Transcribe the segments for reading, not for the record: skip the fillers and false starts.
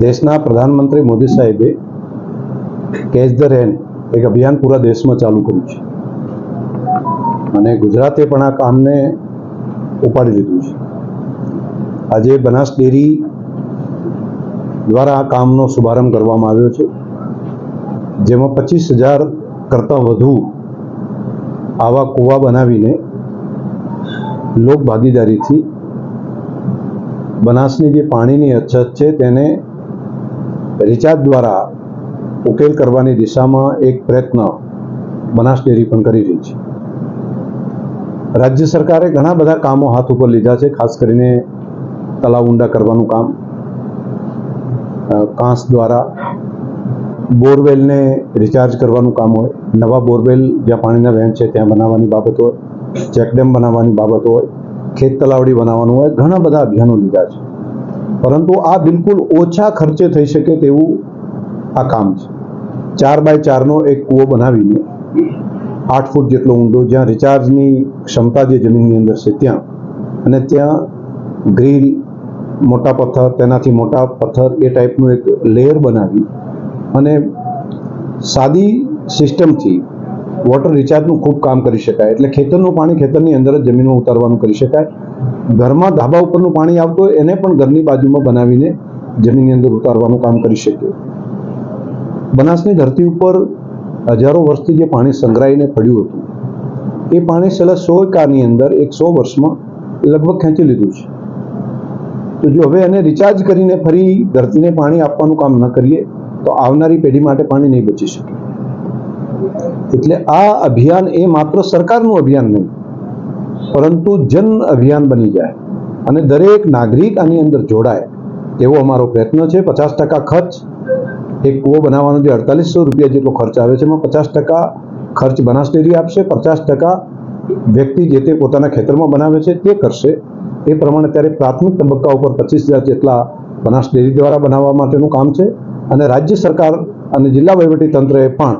દેશના પ્રધાનમંત્રી મોદી સાહેબે કેચ ધ રેન એક અભિયાન પૂરા દેશમાં ચાલુ કર્યું છે અને ગુજરાતે પણ આ કામને ઉપાડી લીધું છે. આજે બનાસ ડેરી દ્વારા આ કામનો શુભારંભ કરવામાં આવ્યો છે, જેમાં 25,000 કરતાં વધુ આવા કૂવા બનાવીને લોક ભાગીદારીથી બનાસની જે પાણીની અછત છે તેને રિચાર્જ દ્વારા ઉકેલ કરવાની દિશામાં એક પ્રયત્ન બનાસ ડેરી પણ કરી રહી છે. રાજ્ય સરકારે ઘણા બધા કામો હાથ ઉપર લીધા છે, ખાસ કરીને તળાવ ઊંડા કરવાનું કામ, કાંસ દ્વારા બોરવેલને રિચાર્જ કરવાનું કામ હોય, નવા બોરવેલ જ્યાં પાણીના વહેણ છે ત્યાં બનાવવાની બાબત હોય, ચેકડેમ બનાવવાની બાબત હોય, ખેત તલાવડી બનાવવાનું હોય, ઘણા બધા અભિયાનો લીધા છે. પરંતુ આ બિલકુલ ઓછા ખર્ચે થઈ શકે તેવું આ કામ છે. 4x4નો એક કૂવો બનાવીને 8 ફૂટ જેટલો ઊંડો, જ્યાં રિચાર્જની ક્ષમતા જે જમીનની અંદર છે ત્યાં, અને ત્યાં ગ્રીલ, મોટા પથ્થર, તેનાથી મોટા પથ્થર, એ ટાઈપનું એક લેયર બનાવી અને સાદી સિસ્ટમથી વોટર રિચાર્જનું ખૂબ કામ કરી શકાય. એટલે ખેતરનું પાણી ખેતરની અંદર જ જમીનમાં ઉતારવાનું કરી શકાય. ઘરમાં ધાબા ઉપરનું પાણી આવતું હોય એને પણ ઘરની બાજુમાં બનાવીને જમીનની અંદર ઉતારવાનું કામ કરી શકીએ. બનાસની ધરતી ઉપર હજારો વર્ષથી જે પાણી સંગ્રહાઈને પડ્યું હતું એ પાણી છેલ્લા 100 અંદર 100 વર્ષમાં લગભગ ખેંચી લીધું છે. તો જો હવે એને રિચાર્જ કરીને ફરી ધરતીને પાણી આપવાનું કામ ન કરીએ તો આવનારી પેઢી માટે પાણી નહીં બચી શકે. એટલે આ અભિયાન એ માત્ર સરકારનું અભિયાન નહીં, પરંતુ જન અભિયાન બની જાય અને દરેક નાગરિક આની અંદર જોડાય એવો અમારો પ્રયત્ન છે. 50% ખર્ચ, એક કૂવો બનાવવાનો જે 4800 રૂપિયા જેટલો ખર્ચ આવે છે એમાં 50% ખર્ચ બનાસ ડેરી આપશે, 50% વ્યક્તિ જે તે પોતાના ખેતરમાં બનાવે છે તે કરશે. એ પ્રમાણે ત્યારે પ્રાથમિક તબક્કા ઉપર 25,000 જેટલા બનાસ ડેરી દ્વારા બનાવવા માટેનું કામ છે અને રાજ્ય સરકાર અને જિલ્લા વહીવટી તંત્રએ પણ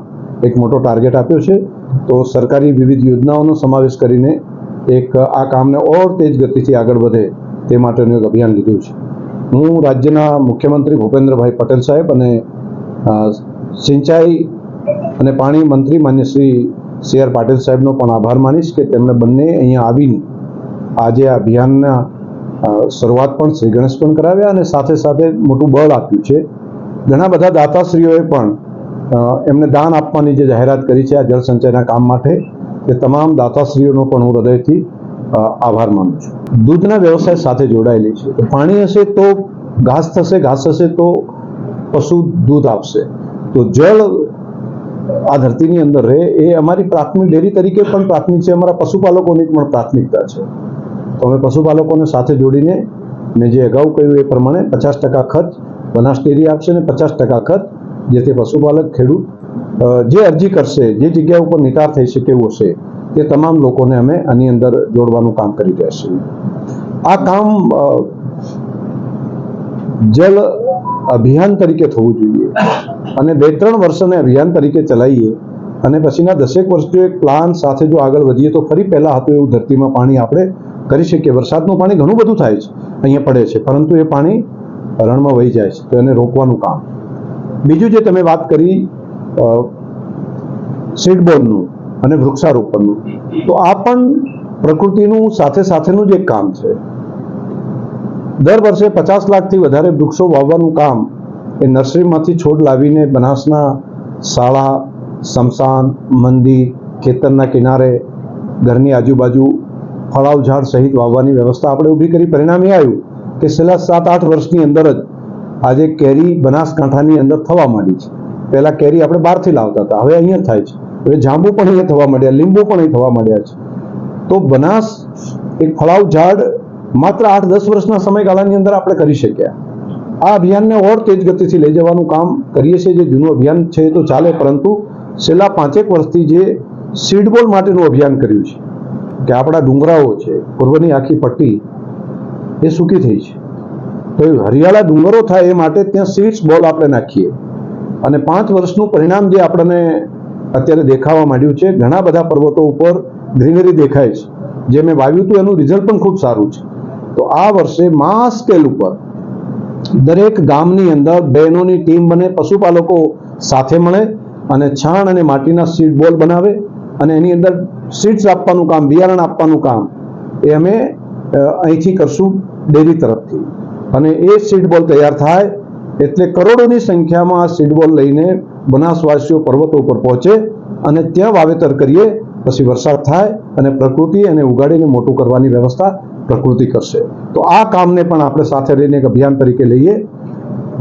એક મોટો ટાર્ગેટ આપ્યો છે. તો સરકારી વિવિધ યોજનાઓનો સમાવેશ કરીને એક આ કામને ઓર તેજ ગતિથી આગળ વધે તે માટેનું એક અભિયાન લીધું છે. હું રાજ્યના મુખ્યમંત્રી ભૂપેન્દ્રભાઈ પટેલ સાહેબ અને સિંચાઈ અને પાણી મંત્રી માન્ય શ્રી CR પાટીલ સાહેબનો પણ આભાર માનીશ કે તેમણે બંને અહીંયા આવીને આજે આ અભિયાનના શરૂઆત પણ શ્રી ગણેશ પણ કરાવ્યા અને સાથે સાથે મોટું બળ આપ્યું છે. ઘણા બધા દાતાશ્રીઓએ પણ એમને દાન આપવાની જે જાહેરાત કરી છે આ જળ સંચયના કામ માટે, તે તમામ દાતાશ્રીઓનો પણ હું હૃદયથી આભાર માનું છું. દૂધના વ્યવસાય સાથે જોડાયેલી છે. પાણી હશે તો ઘાસ થશે, ઘાસ હશે તો પશુ દૂધ આપશે. તો જળ આ ધરતીની અંદર રહે એ અમારી પ્રાથમિક ડેરી તરીકે પણ પ્રાથમિક છે, અમારા પશુપાલકોની પણ પ્રાથમિકતા છે. તો અમે પશુપાલકોને સાથે જોડીને મેં જે અગાઉ કહ્યું એ પ્રમાણે 50% ખર્ચ બનાસ ડેરી આપશે અને 50% ખર્ચ જે તે પશુપાલક ખેડૂત જે અરજી કરશે, જે જગ્યા ઉપર નિકાલ થઈ શકે એવું હશે તે તમામ લોકોને અમે આની અંદર જોડવાનું કામ કરી રહ્યા છીએ. આ કામ જલ અભિયાન તરીકે થવું જોઈએ અને 2-3 વર્ષને અભિયાન તરીકે ચલાવીએ અને પછીના 10 વર્ષ જો એક પ્લાન સાથે જો આગળ વધીએ તો ફરી પહેલાં હતું એવું ધરતીમાં પાણી આપણે કરી શકીએ. વરસાદનું પાણી ઘણું બધું થાય છે, અહીંયા પડે છે, પરંતુ એ પાણી રણમાં વહી જાય છે, તો એને રોકવાનું કામ. બીજું જે તમે વાત કરી સીડબોલનું અને વૃક્ષારોપણનું, તો આ પણ પ્રકૃતિનું સાથે સાથેનું જ એક કામ છે. દર વર્ષે 50 લાખથી વધારે વૃક્ષો વાવવાનું કામ એ નર્સરીમાંથી છોડ લાવીને બનાસના શાળા, સ્મશાન, મંદિર, ખેતરના કિનારે, ઘરની આજુબાજુ ફળાવ ઝાડ સહિત વાવવાની વ્યવસ્થા આપણે ઊભી કરી. પરિણામ એ આવ્યું કે છેલ્લા 7-8 વર્ષની અંદર જ આજે કેરી બનાસકાંઠાની અંદર થવા માંડી છે. પહેલાં કેરી આપણે બહારથી લાવતા હતા, હવે અહીંયા થાય છે. હવે જાંબુ પણ અહીંયા થવા માંડ્યા, લીંબુ પણ અહીં થવા માંડ્યા છે. તો બનાસ એક ફળાવ ઝાડ માત્ર 8-10 વર્ષના સમયગાળાની અંદર આપણે કરી શક્યા. આ અભિયાનને ઓર તેજ ગતિથી લઈ જવાનું કામ કરીએ છીએ. જે જૂનું અભિયાન છે એ તો ચાલે, પરંતુ છેલ્લા 5-1 વર્ષથી જે સીડબોલ માટેનું અભિયાન કર્યું છે કે આપણા ડુંગરાઓ છે, પૂર્વની આખી પટ્ટી એ સૂકી થઈ છે, તો એ હરિયાળા ડુંગરો થાય એ માટે ત્યાં સીડ્સ બોલ આપણે નાખીએ અને 5 વર્ષનું પરિણામ જે આપણને અત્યારે દેખાવા માંડ્યું છે. ઘણા બધા પર્વતો ઉપર ગ્રીનરી દેખાય છે, જે મેં વાવ્યું હતું એનું રિઝલ્ટ પણ ખૂબ સારું છે. તો આ વર્ષે માસ સ્કેલ ઉપર દરેક ગામની અંદર બહેનોની ટીમ બને, પશુપાલકો સાથે મળે અને છાણ અને માટીના સીડ બોલ બનાવે અને એની અંદર સીડ્સ આપવાનું કામ, બિયારણ આપવાનું કામ એ અમે અહીંથી કરશું ડેરી તરફથી. અને એ સીડ બોલ તૈયાર થાય એટલે કરોડોની સંખ્યામાં આ સીડ બોલ લઈને બનાસવાસીઓ પર્વતો ઉપર પહોંચે અને ત્યાં વાવેતર કરીએ. પછી વરસાદ થાય અને પ્રકૃતિ એને ઉગાડીને મોટું કરવાની વ્યવસ્થા પ્રકૃતિ કરશે. તો આ કામને પણ આપણે સાથે લઈને એક અભિયાન તરીકે લઈએ.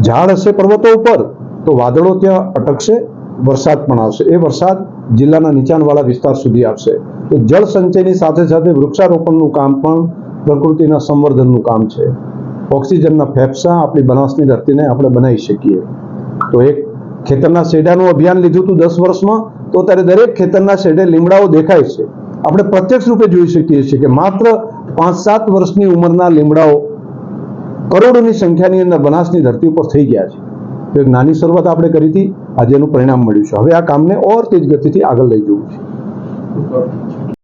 ઝાડ હશે પર્વતો ઉપર તો વાદળો ત્યાં અટકશે, વરસાદ પણ આવશે. એ વરસાદ જિલ્લાના નીચાણવાળા વિસ્તાર સુધી આવશે. તો જળ સંચયની સાથે સાથે વૃક્ષારોપણનું કામ પણ પ્રકૃતિના સંવર્ધનનું કામ છે. ઓક્સિજનના ફેફસા આપણી બનાસની ધરતીને આપણે બનાવી શકીએ. તો એક ખેતરના શેઢાનું અભિયાન લીધું હતું 10 વર્ષમાં, તો અત્યારે દરેક ખેતરના શેઢે લીમડાઓ દેખાય છે. આપણે પ્રત્યક્ષ રૂપે જોઈ શકીએ છીએ કે માત્ર 5-7 વર્ષની ઉંમરના લીમડાઓ કરોડોની સંખ્યાની અંદર બનાસની ધરતી ઉપર થઈ ગયા છે. તો એક નાની શરૂઆત આપણે કરી હતી, આજે એનું પરિણામ મળ્યું છે. હવે આ કામને ઓર તેજ ગતિથી આગળ લઈ જવું છે.